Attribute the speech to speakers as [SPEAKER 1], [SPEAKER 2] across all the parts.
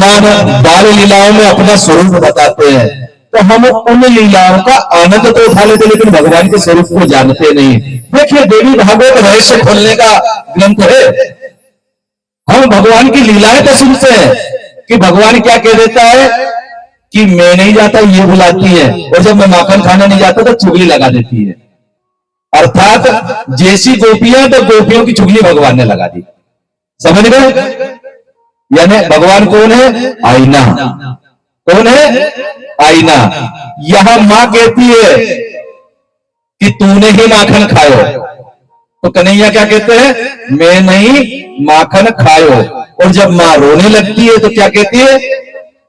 [SPEAKER 1] भगवान बाल लीलाओं में अपना स्वरूप बताते हैं, तो हम उन लीलाओं का आनंद तो उठा लेते, लेकिन भगवान के स्वरूप को जानते नहीं। देखिए, देवी भागवत रहस्य खोलने का ग्रंथ है। हम भगवान की लीलाएं तो सुनते हैं कि भगवान क्या कह देता है कि मैं नहीं जाता, ये बुलाती है, और जब मैं माखन खाने नहीं जाता तो चुगली लगा देती है। अर्थात जैसी गोपियां तो गोपियों की चुगली भगवान ने लगा दी। समझ गए? यानी भगवान कौन है? आईना। कौन है? आईना। यहां मां कहती है कि तूने ही माखन खायो, तो कन्हैया क्या कहते हैं? मैं नहीं माखन खायो। और जब मां रोने लगती है तो क्या कहती है?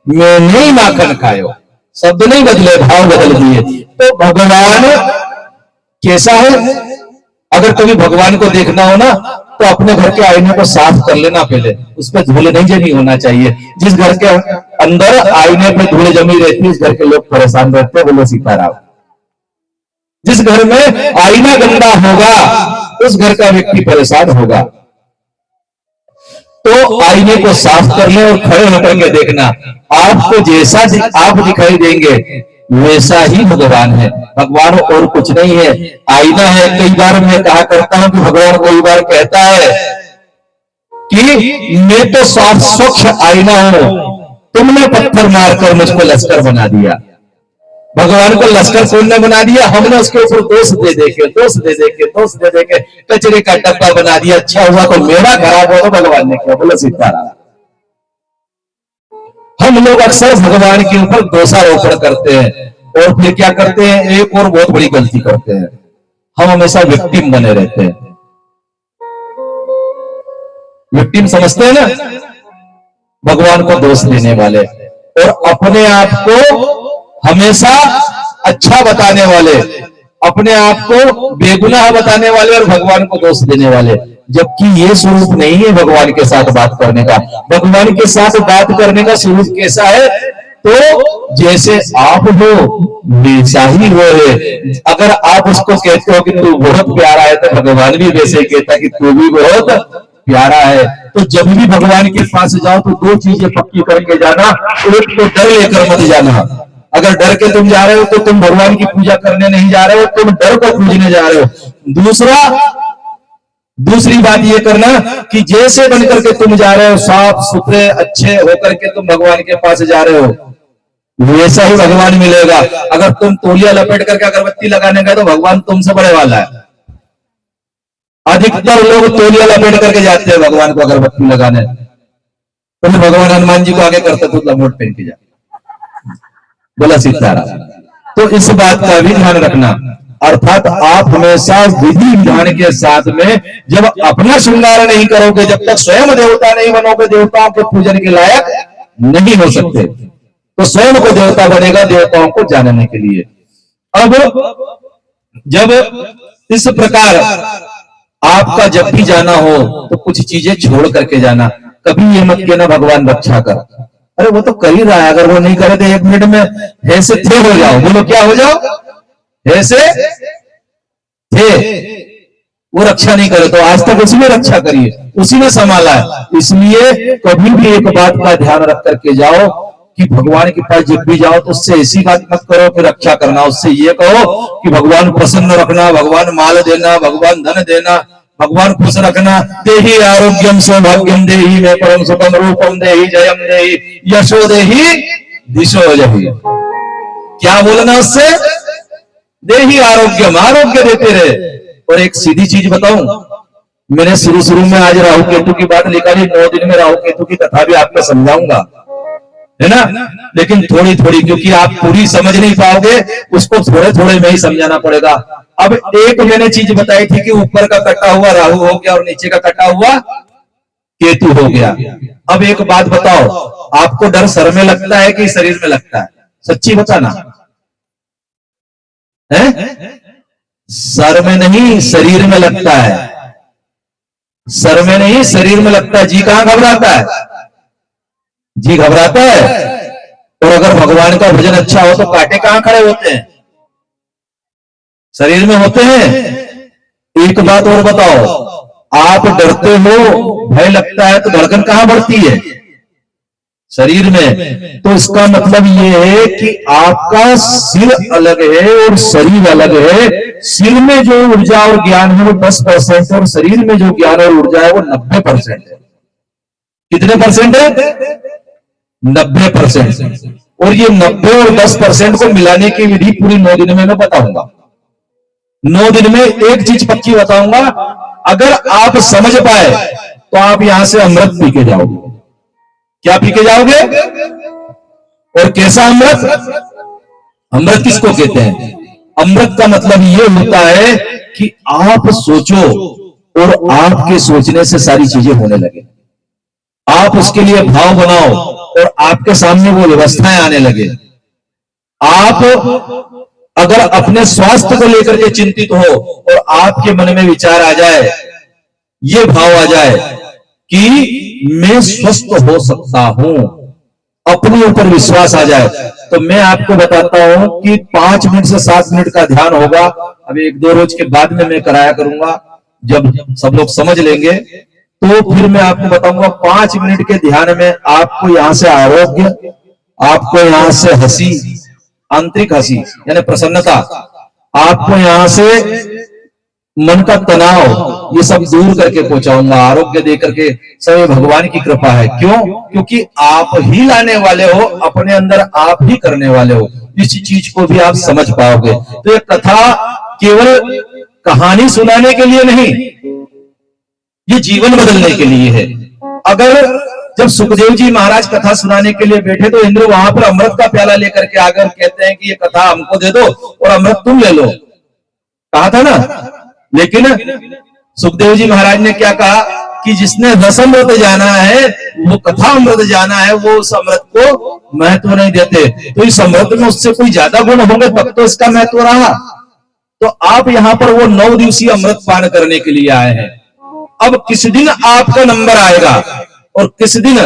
[SPEAKER 1] मैं नहीं माखन खायो। शब्द नहीं बदले, भाव बदल दिए। तो भगवान कैसा है? अगर कभी भगवान को देखना हो ना, तो अपने घर के आईने को साफ कर लेना पहले, उस पर धूल नहीं जमी होना चाहिए। जिस घर के अंदर आईने पे धूल जमी रहती है, उस घर के लोग परेशान रहते हैं। बोलो सीताराम। जिस घर में आईना गंदा होगा, उस घर का व्यक्ति परेशान होगा। तो आईने को साफ कर ले और खड़े होकर के देखना, आपको जैसा आप दिखाई देंगे वैसा ही भगवान है। भगवान और कुछ नहीं है, आईना है। कई बार मैं कहा करता हूं कि भगवान कई बार कहता है कि मैं तो साफ स्वच्छ आईना हूं, तुमने पत्थर मारकर मुझको लश्कर बना दिया। भगवान को लश्कर कौन ने बना दिया? हमने उसके ऊपर दोष दे देके कचरे का डब्बा बना दिया। अच्छा हुआ तो मेरा खराब हो तो भगवान ने क्या? बोला सीताराम। हम लोग अक्सर भगवान के ऊपर दोषारोपण करते हैं और फिर क्या करते हैं? एक और बहुत बड़ी गलती करते हैं, हम हमेशा विक्टिम बने रहते हैं। विक्टिम समझते हैं ना, भगवान को दोष देने वाले, और अपने आप को हमेशा अच्छा बताने वाले, अपने आप को बेगुनाह बताने वाले और भगवान को दोष देने वाले। जबकि ये स्वरूप नहीं है भगवान के साथ बात करने का। भगवान के साथ बात करने का स्वरूप कैसा है? तो जैसे आप हो वैसा ही वो है। अगर आप उसको कहते हो कि तू बहुत प्यारा है, तो भगवान भी वैसे ही कहता कि तू भी बहुत प्यारा है। तो जब भी भगवान के पास जाओ तो दो चीजें पक्की करके जाना। एक तो डर लेकर मत जाना। अगर डर के तुम जा रहे हो तो तुम भगवान की पूजा करने नहीं जा रहे हो, तुम डर को पूजने जा रहे हो। दूसरी बात ये करना कि जैसे बनकर के तुम जा रहे हो, साफ सुथरे अच्छे होकर के तुम भगवान के पास जा रहे हो, वैसा ही भगवान मिलेगा। अगर तुम तौलिया लपेट करके अगरबत्ती लगाने गए तो भगवान तुमसे बड़े वाला है। अधिकतर लोग तौलिया लपेट करके जाते हैं भगवान को अगरबत्ती लगाने। तो भगवान हनुमान जी को आगे करते तो लंगोट पहन के जाते। बोला सीताराम। तो इस बात का भी ध्यान रखना। अर्थात आप हमेशा विधि विधान के साथ में जब अपना श्रृंगार नहीं करोगे, जब तक स्वयं देवता नहीं बनोगे, देवताओं के पूजन के लायक नहीं हो सकते। तो स्वयं को देवता बनेगा देवताओं को जानने के लिए। अब जब इस प्रकार आपका जब भी जाना हो तो कुछ चीजें छोड़ करके जाना। कभी ये मत कहना भगवान रक्षा कर, अरे वो तो कर ही रहा है, अगर वो नहीं करे तो 1 मिनट में ऐसे थे हो जाओ। बोलो क्या हो जाओ? ऐसे थे। वो रक्षा नहीं करे तो आज तक उसी में रक्षा करिए, उसी में संभाला है। इसलिए कभी भी एक बात का ध्यान रख करके जाओ कि भगवान के पास जब भी जाओ तो उससे ऐसी बात मत करो कि रक्षा करना। उससे ये कहो कि भगवान प्रसन्न रखना, भगवान माल देना, भगवान धन देना, भगवान खुश रखना। देहि आरोग्यम सौभाग्यम देहि मे परम सुखम रूपम देहि जयम देहि यशो देहि दिशो जहि। क्या बोलना उससे? देहि आरोग्यम, आरोग्य देते रहे। और एक सीधी चीज बताऊं, मैंने शुरू में आज राहु केतु की बात निकाली, 9 दिन में राहु केतु की कथा भी आपको समझाऊंगा, है ना। लेकिन थोड़ी थोड़ी, क्योंकि आप पूरी समझ नहीं पाओगे, उसको थोड़े थोड़े में ही समझाना पड़ेगा। अब एक मैंने चीज बताई थी कि ऊपर का कटा हुआ राहु हो गया और नीचे का कटा हुआ केतु हो गया। अब एक बात बताओ, आपको डर सर में लगता है कि शरीर में लगता है? सच्ची बताना है? सर में नहीं शरीर में लगता है। सर में नहीं शरीर में लगता है। जी कहां घबराता है? जी घबराता है। और अगर भगवान का भजन अच्छा हो तो कांटे कहां खड़े होते हैं? शरीर में होते हैं। एक बात और बताओ, आप डरते हो, भय लगता है तो धड़कन कहां बढ़ती है? शरीर में। तो इसका मतलब ये है कि आपका सिर अलग है और शरीर अलग है। सिर में जो ऊर्जा और ज्ञान है वो 10% और शरीर में जो ज्ञान और ऊर्जा है वो 90% है। कितने परसेंट है? 90%। और ये 90 और 10% को मिलाने की विधि पूरी 9 दिन में मैं बताऊंगा। 9 दिन में एक चीज पक्की बताऊंगा, अगर आप समझ पाए तो आप यहां से अमृत पी के जाओगे। क्या पी के जाओगे? और कैसा अमृत? अमृत किसको कहते हैं? अमृत का मतलब यह होता है कि आप सोचो और आपके सोचने से सारी चीजें होने लगे। आप उसके लिए भाव बनाओ और आपके सामने वो व्यवस्थाएं आने लगे। आप अगर अपने स्वास्थ्य को लेकर के चिंतित हो और आपके मन में विचार आ जाए, ये भाव आ जाए कि मैं स्वस्थ हो सकता हूं, अपने ऊपर विश्वास आ जाए, तो मैं आपको बताता हूं कि 5 मिनट से 7 मिनट का ध्यान होगा। अभी 1-2 रोज के बाद में मैं कराया करूंगा, जब सब लोग समझ लेंगे तो फिर मैं आपको बताऊंगा। 5 मिनट के ध्यान में आपको यहां से आरोग्य, आपको यहां से हंसी, आंतरिक हंसी यानी प्रसन्नता, आपको यहां से मन का तनाव, ये सब दूर करके पहुंचाऊंगा, आरोग्य देकर के। सब भगवान की कृपा है। क्यों? क्योंकि आप ही लाने वाले हो, अपने अंदर आप ही करने वाले हो। इस चीज को भी आप समझ पाओगे। तो ये कथा केवल कहानी सुनाने के लिए नहीं, ये जीवन बदलने के लिए है। अगर जब सुखदेव जी महाराज कथा सुनाने के लिए बैठे तो इंद्र वहां पर अमृत का प्याला लेकर के आकर कहते हैं कि ये कथा हमको दे दो और अमृत तुम ले लो, कहा था ना। लेकिन सुखदेव जी महाराज ने क्या कहा कि जिसने रस अमृत जाना है, वो कथा अमृत जाना है, वो उस अमृत को महत्व नहीं देते। तो इस अमृत में उससे कोई ज्यादा गुण होंगे तब तो इसका महत्व रहा। तो आप यहां पर वो 9 दिवसीय अमृत पान करने के लिए आए हैं। अब किस दिन आपका नंबर आएगा और किस दिन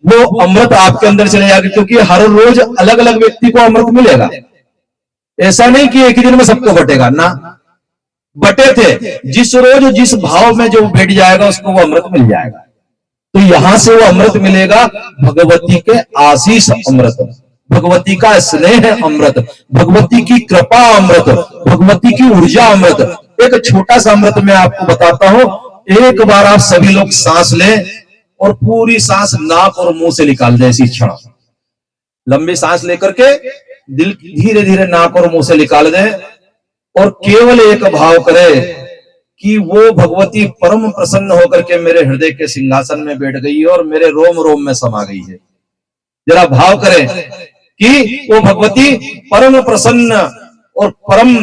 [SPEAKER 1] वो अमृत आपके अंदर चले जाएगा, क्योंकि हर रोज अलग अलग व्यक्ति को अमृत मिलेगा। ऐसा नहीं कि एक ही दिन में सबको बटेगा ना, बटे थे। जिस रोज जिस भाव में जो बैठ जाएगा उसको वो अमृत मिल जाएगा। तो यहां से वो अमृत मिलेगा, भगवती के आशीष अमृत, भगवती का स्नेह अमृत, भगवती की कृपा अमृत, भगवती की ऊर्जा अमृत। एक छोटा सा अमृत मैं आपको बताता हूं। एक बार आप सभी लोग सांस लें और पूरी सांस नाक और मुंह से निकाल दें। इसी क्षण लंबी सांस लेकर के दिल धीरे धीरे नाक और मुंह से निकाल दें और केवल एक भाव करें कि वो भगवती परम प्रसन्न होकर के मेरे हृदय के सिंहासन में बैठ गई है और मेरे रोम रोम में समा गई है। जरा भाव करें कि वो भगवती परम प्रसन्न और परम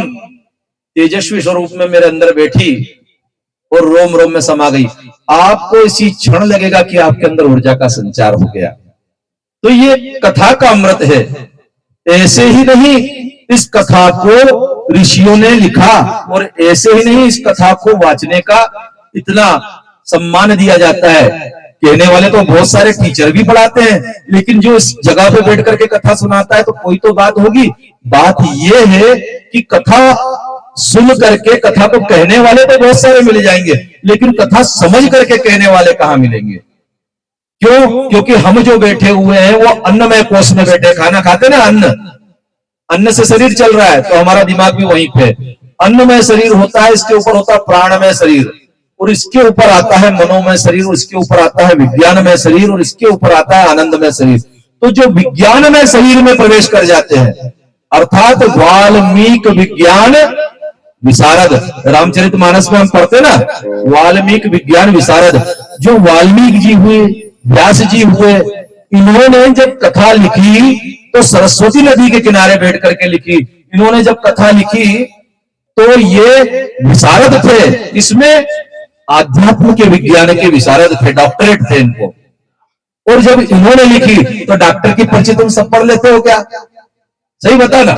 [SPEAKER 1] तेजस्वी स्वरूप में मेरे अंदर बैठी और रोम रोम में समा गई। आपको इसी क्षण लगेगा कि आपके अंदर ऊर्जा का संचार हो गया। तो ये कथा का अमृत है। ऐसे ही नहीं, इस कथा को ऋषियों ने लिखा और ऐसे ही नहीं, इस कथा को वाचने का इतना सम्मान दिया जाता है। कहने वाले तो बहुत सारे टीचर भी पढ़ाते हैं, लेकिन जो इस जगह पे बैठ करके कथा सुनाता है तो कोई तो बात होगी। बात यह है कि कथा सुन करके, कथा को कहने वाले तो बहुत सारे मिल जाएंगे, लेकिन कथा समझ करके कहने वाले कहां मिलेंगे? क्यों? क्योंकि हम जो बैठे हुए हैं वो अन्नमय कोष में बैठे, खाना खाते ना, अन्न से शरीर चल रहा है, तो हमारा दिमाग भी वहीं पे। अन्नमय शरीर होता है, इसके ऊपर होता है प्राणमय शरीर, और इसके ऊपर आता है मनोमय शरीर, और इसके ऊपर आता है विज्ञानमय शरीर, और इसके ऊपर आता है आनंदमय शरीर। तो जो विज्ञानमय शरीर में प्रवेश कर जाते हैं, अर्थात वाल्मीकि विज्ञान विशारद, रामचरितमानस में हम पढ़ते ना, वाल्मीकि विज्ञान विशारद। जो वाल्मीकि जी हुए, व्यास जी हुए, इन्होंने जब कथा लिखी तो सरस्वती नदी के किनारे बैठ करके लिखी। इन्होंने जब कथा लिखी तो ये विशारद थे, इसमें आध्यात्म के विज्ञान के विशारद थे, डॉक्टरेट थे इनको। और जब इन्होंने लिखी तो डॉक्टर की पर्ची तुम सब पढ़ लेते हो क्या? सही बता ना।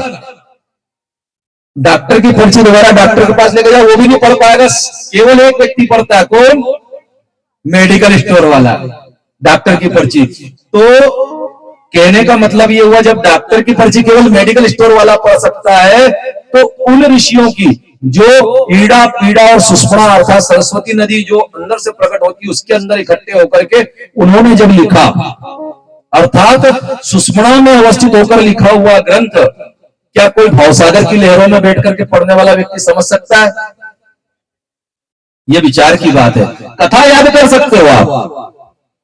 [SPEAKER 1] डॉक्टर की पर्ची दोबारा डॉक्टर के पास लेके जाओ, वो भी नहीं पढ़ पाएगा। केवल एक व्यक्ति पढ़ता है, कौन? मेडिकल स्टोर वाला, डॉक्टर की पर्ची। तो कहने का मतलब ये हुआ, जब डॉक्टर की पर्ची केवल मेडिकल स्टोर वाला पढ़ सकता है, तो उन ऋषियों की जो ईड़ा पीड़ा और सुष्पणा अर्थात सरस्वती नदी जो अंदर से प्रकट होती है, उसके अंदर इकट्ठे होकर के उन्होंने जब लिखा, अर्थात सुषुम्ना में अवस्थित होकर लिखा हुआ ग्रंथ क्या कोई भवसागर की लहरों में बैठ करके पढ़ने वाला व्यक्ति समझ सकता है? यह विचार की बात है। कथा याद कर सकते हो आप,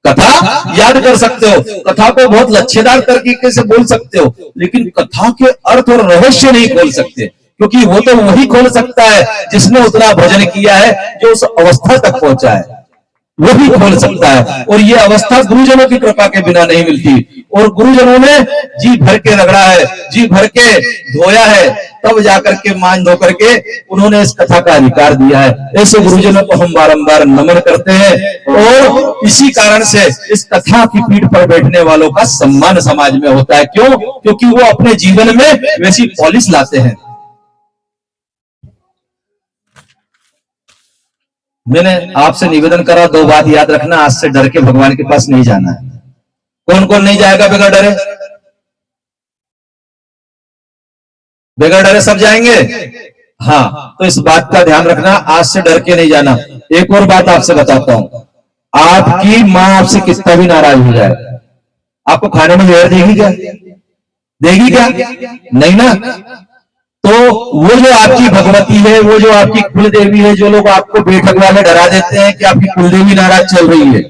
[SPEAKER 1] कथा याद कर सकते हो, कथा को बहुत लच्छेदार तरीके से बोल सकते हो, लेकिन कथा के अर्थ और रहस्य नहीं खोल सकते, क्योंकि वो तो वही खोल सकता है जिसने उतना भजन किया है, जो उस अवस्था तक पहुंचा है, वही खोल सकता है। और ये अवस्था गुरुजनों की कृपा के बिना नहीं मिलती, और गुरुजनों ने जी भर के रगड़ा है, जी भर के धोया है, तब जाकर के मान धो करके उन्होंने इस कथा का अधिकार दिया है। ऐसे गुरुजनों को हम बारंबार नमन करते हैं, और इसी कारण से इस कथा की पीठ पर बैठने वालों का सम्मान समाज में होता है। क्यों? क्योंकि वो अपने जीवन में वैसी पॉलिश लाते हैं। मैंने आपसे निवेदन करा, दो बात याद रखना, आज से डर के भगवान के पास नहीं जाना है। कौन कौन नहीं जाएगा बगैर डरे? बगैर डरे सब जाएंगे? हाँ, तो इस बात का ध्यान रखना, आज से डर के नहीं जाना। एक और बात आपसे बताता हूं, आपकी मां आपसे कितना भी नाराज हो जाए, आपको खाने में जहर देगी क्या? देगी क्या? नहीं ना। तो वो जो आपकी भगवती है, वो जो आपकी कुल देवी है, जो लोग आपको बैठक वाले डरा देते हैं कि आपकी कुलदेवी नाराज चल रही है,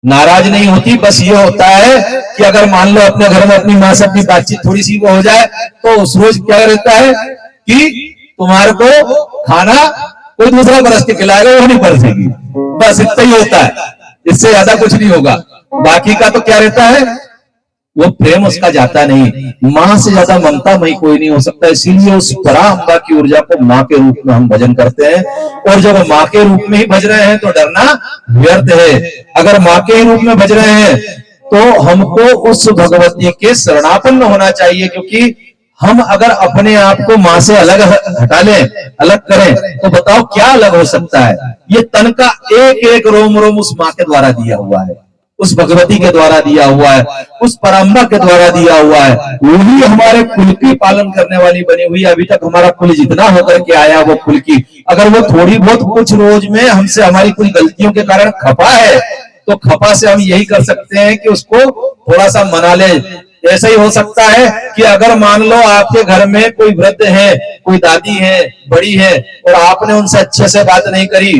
[SPEAKER 1] नाराज नहीं होती। बस ये होता है कि अगर मान लो अपने घर में अपनी मां से अपनी बातचीत थोड़ी सी वो हो जाए, तो उस रोज क्या रहता है कि तुम्हारे को खाना कोई दूसरा बरस के खिलाएगा, वो नहीं बरसेगी। बस इतना ही होता है, इससे ज्यादा कुछ नहीं होगा। बाकी का तो क्या रहता है, वो प्रेम उसका जाता नहीं। मां से ज्यादा ममता मई कोई नहीं हो सकता, इसीलिए उस पराम्बा की ऊर्जा को मां के रूप में हम भजन करते हैं। और जब मां के रूप में ही भज रहे हैं तो डरना व्यर्थ है। अगर मां के रूप में भज रहे हैं तो हमको उस भगवती के शरणापन्न होना चाहिए, क्योंकि हम अगर अपने आप को मां से अलग हटा लें, अलग करें, तो बताओ क्या अलग हो सकता है? ये तन का एक एक रोम रोम उस मां के द्वारा दिया हुआ है, उस भगवती के द्वारा दिया हुआ है, उस परम्बा के द्वारा दिया हुआ है। वही हमारे कुल की पालन करने वाली बनी हुई है। अभी तक हमारा कुल जितना होकर के आया वो कुल की, अगर वो थोड़ी बहुत कुछ रोज में हमसे हमारी कुछ गलतियों के कारण खपा है, तो खपा से हम यही कर सकते हैं कि उसको थोड़ा सा मना ले। ऐसा ही हो सकता है कि अगर मान लो आपके घर में कोई वृद्ध है, कोई दादी है, बड़ी है, और आपने उनसे अच्छे से बात नहीं करी,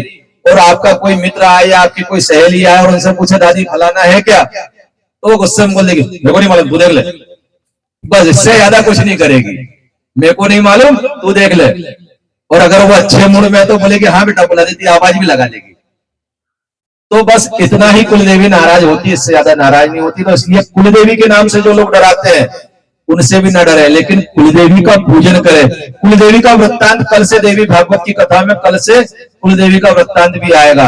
[SPEAKER 1] और आपका कोई मित्र आया या आपकी कोई सहेली आया और उनसे पूछे दादी फलाना है क्या, तो वो गुस्से में बोल देगी मेरे को नहीं मालूम, तू देख ले। बस इससे ज्यादा कुछ नहीं करेगी, मेरे को नहीं मालूम, तू देख ले। और अगर वो अच्छे मूड में तो बोलेगी हाँ बेटा, बुला देती, आवाज भी लगा देगी। तो बस इतना ही कुलदेवी नाराज होती है, इससे ज्यादा नाराज नहीं होती। तो इसलिए कुलदेवी के नाम से जो लोग डराते हैं उनसे भी न डरे, लेकिन कुलदेवी का पूजन करें। कुलदेवी का वृत्तांत कल से, देवी भागवत की कथा में कल से कुलदेवी का वृत्तांत भी आएगा।